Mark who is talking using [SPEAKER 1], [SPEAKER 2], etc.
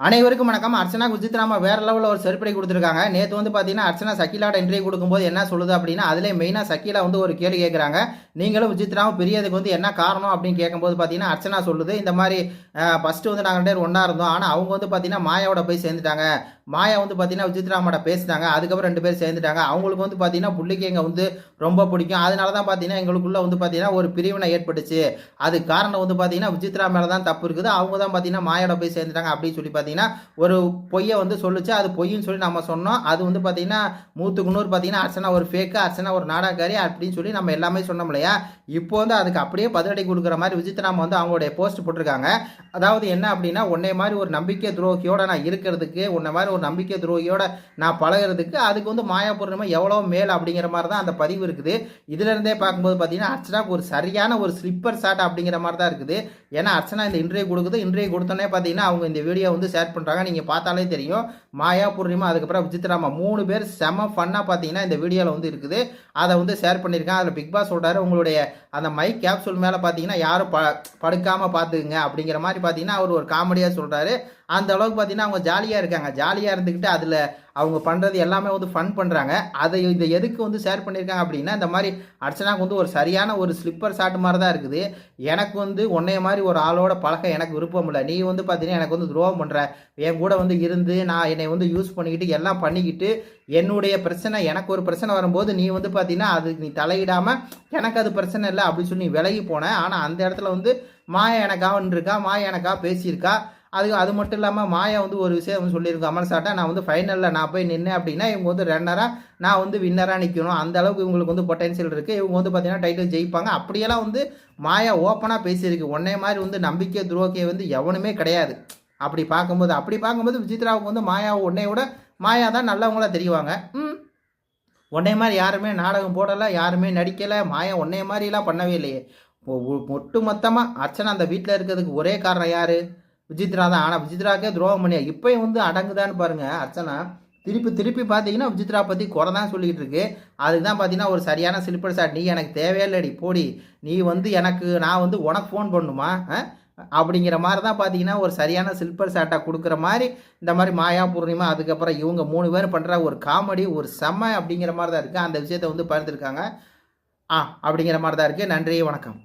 [SPEAKER 1] அனைவருக்கும் வணக்கம். அர்ச்சனா விசித்ராமா வேற லெவலில் ஒரு செருப்படி கொடுத்துருக்காங்க. நேற்று வந்து பார்த்தீங்கன்னா அர்ச்சனா சக்கீலாட இன்டர்வியூ கொடுக்கும்போது என்ன சொல்லுது அப்படின்னா, அதிலே மெயினாக சக்கீலா வந்து ஒரு கேள்வி கேட்குறாங்க. நீங்களும் விசித்ராவும் பிரியதுக்கு வந்து என்ன காரணம் அப்படின்னு கேட்கும்போது பார்த்தீங்கன்னா, அர்ச்சனா சொல்லுது இந்த மாதிரி ஃபஸ்ட்டு வந்து நாங்கள் 2 பேரும் ஒன்றா இருந்தோம். ஆனால் அவங்க வந்து பார்த்தீங்கன்னா மாயாவோட போய் சேர்ந்துட்டாங்க. மாயா வந்து பார்த்தீங்கன்னா விசித்ராமாவோட பேசினாங்க. அதுக்கப்புறம் 2 பேர் சேர்ந்துட்டாங்க. அவங்களுக்கு வந்து பார்த்தீங்கன்னா புள்ளிக்கு எங்க வந்து ரொம்ப பிடிக்கும். அதனால தான் பார்த்தீங்கன்னா எங்களுக்குள்ள வந்து பார்த்தீங்கன்னா ஒரு பிரிவினை ஏற்பட்டுச்சு. அதுக்கு காரணம் வந்து பார்த்தீங்கன்னா விசித்ரா மேலே தான் தப்பு இருக்குது. அவங்க தான் பார்த்தீங்கன்னா மாயாவோட போய் சேர்ந்துட்டாங்க அப்படின்னு சொல்லி பார்த்தீங்கன்னா ஒரு பொய்யை வந்து சொல்லுச்சு. அது பொய்ன்னு சொல்லி நம்ம சொன்னோம். அது வந்து பார்த்தீங்கன்னா 100க்கு 100 பார்த்தீங்கன்னா அர்ச்சனா ஒரு ஃபேக்கு, அர்ச்சனா ஒரு நாடகக்காரி அப்படின்னு சொல்லி நம்ம எல்லாமே சொன்னோம் இல்லையா? இப்போ வந்து அதுக்கு அப்படியே பதிலடி கொடுக்குற மாதிரி விசித்ராமா வந்து அவங்களுடைய போஸ்ட் போட்டிருக்காங்க. அதாவது என்ன அப்படின்னா, உன்னை மாதிரி ஒரு நம்பிக்கை துரோகியோட நான் இருக்கிறதுக்கு, உன்னை மாதிரி ஒரு நம்பிக்கை துரோகியோட நான் பழகிறதுக்கு அதுக்கு வந்து மாயா பூர்ணிமா எவ்வளோ மேல் அப்படிங்கிற மாதிரி தான் அந்த பதிவு இருக்குது. இதுல இருந்தே பார்க்கும்போது பார்த்தீங்கன்னா அர்ச்சனாக்கு ஒரு சரியான ஒரு ஸ்லிப்பர் ஷாட் அப்படிங்கிற மாதிரி தான் இருக்குது. ஏன்னா அர்ச்சனா இந்த இன்டர்வியூ கொடுக்குது. இன்டர்வியூ கொடுத்தோன்னே பார்த்தீங்கன்னா அவங்க இந்த வீடியோ வந்து ஷேர் பண்ணுறாங்க. நீங்கள் பார்த்தாலே தெரியும். மாயா பூர்ணிமா அதுக்கப்புறம் விசித்ராமா 3 பேர் செம ஃபன்னாக பார்த்தீங்கன்னா இந்த வீடியோவில் வந்து இருக்குது. அதை வந்து ஷேர் பண்ணியிருக்கேன். அதில் பிக் பாஸ் சொல்கிறாரு, உங்களுடைய அந்த மைக் கேப்சூல் மேலே பார்த்தீங்கன்னா யாரும் படுக்காமல் பார்த்துக்குங்க அப்படிங்கிற மாதிரி பார்த்தீங்கன்னா அவர் ஒரு காமெடியாக சொல்கிறாரு. அந்த அளவுக்கு பார்த்தீங்கன்னா அவங்க ஜாலியாக இருக்காங்க. ஜாலியாக இருந்துக்கிட்டு அதில் அவங்க பண்ணுறது எல்லாமே வந்து ஃபன் பண்ணுறாங்க. அதை இந்த எதுக்கு வந்து ஷேர் பண்ணியிருக்காங்க அப்படின்னா, இந்த மாதிரி அர்ச்சனாக்கு வந்து ஒரு சரியான ஒரு ஸ்லிப்பர் ஷாட் மாதிரி தான் இருக்குது. எனக்கு வந்து உன்னைய மாதிரி ஒரு ஆளோட பழக்க எனக்கு விருப்பம் இல்லை. நீ வந்து பார்த்தீங்கன்னா எனக்கு வந்து துரோகம் பண்ணுற, என் கூட வந்து இருந்து நான் என்னை வந்து யூஸ் பண்ணிக்கிட்டு எல்லாம் பண்ணிக்கிட்டு என்னுடைய பிரச்சனை எனக்கு ஒரு பிரச்சனை வரும்போது நீ வந்து பார்த்தீங்கன்னா அதுக்கு நீ தலையிடாமல் எனக்கு அது பிரச்சனை இல்லை அப்படின்னு சொல்லி நீ விலகி போனேன். ஆனால் அந்த இடத்துல வந்து மாயா எனக்காக இருக்கா, மாயா எனக்காக பேசியிருக்கா. அது மட்டும் இல்லாமல் மாயா வந்து ஒரு விஷயம் வந்து சொல்லியிருக்கோம் அமர் சாட்டா, நான் வந்து ஃபைனலில் நான் போய் நின்னேன் அப்படின்னா இவங்க வந்து ரன்னராக நான் வந்து வின்னராக நிற்கணும். அந்த அளவுக்கு இவங்களுக்கு வந்து பொட்டன்ஷியல் இருக்குது. இவங்க வந்து பார்த்தீங்கன்னா டைட்டில் ஜெயிப்பாங்க. அப்படியெல்லாம் வந்து மாயா ஓப்பனாக பேசியிருக்கு. உன்னே மாதிரி வந்து நம்பிக்கை துரோகியை வந்து எவனுமே கிடையாது. அப்படி பார்க்கும்போது விசித்ராவுக்கு வந்து மாயாவை உன்னையோட மாயா தான் நல்லவங்களா தெரிவாங்க. உன்னை மாதிரி யாருமே நாடகம் போடலை, யாருமே நடிக்கலை. மாயா உன்னைய மாதிரிலாம் பண்ணவே இல்லையே. ஒட்டு மொத்தமாக அர்ச்சனா அந்த வீட்டில் இருக்கிறதுக்கு ஒரே காரணம் யார்? விசித்ரா தான். ஆனால் விசித்ராக்கே துரோகம் பண்ணியா இப்போயும் வந்து அடங்குதான்னு பாருங்க அர்ச்சனா. திருப்பி பார்த்தீங்கன்னா விசித்ரா பற்றி குறை தான் சொல்லிக்கிட்டு இருக்கு. அதுக்கு தான் பார்த்தீங்கன்னா ஒரு சரியான ஸ்லிப்பர் ஷாட். நீ எனக்கு தேவையில்லடி போடி, நீ வந்து எனக்கு நான் வந்து உனக்கு ஃபோன் பண்ணுமா அப்படிங்கிற மாதிரி தான் பார்த்தீங்கன்னா ஒரு சரியான ஸ்லிப்பர் ஷாட்டாக கொடுக்குற மாதிரி இந்த மாதிரி மாயா பூர்ணிமா அதுக்கப்புறம் இவங்க 3 பேர் பண்ணுற ஒரு காமெடி ஒரு செம்ம அப்படிங்கிற மாதிரி தான் இருக்குது. அந்த விஷயத்தை வந்து பகிர்ந்துருக்காங்க. அப்படிங்கிற மாதிரி தான் இருக்குது. நன்றி, வணக்கம்.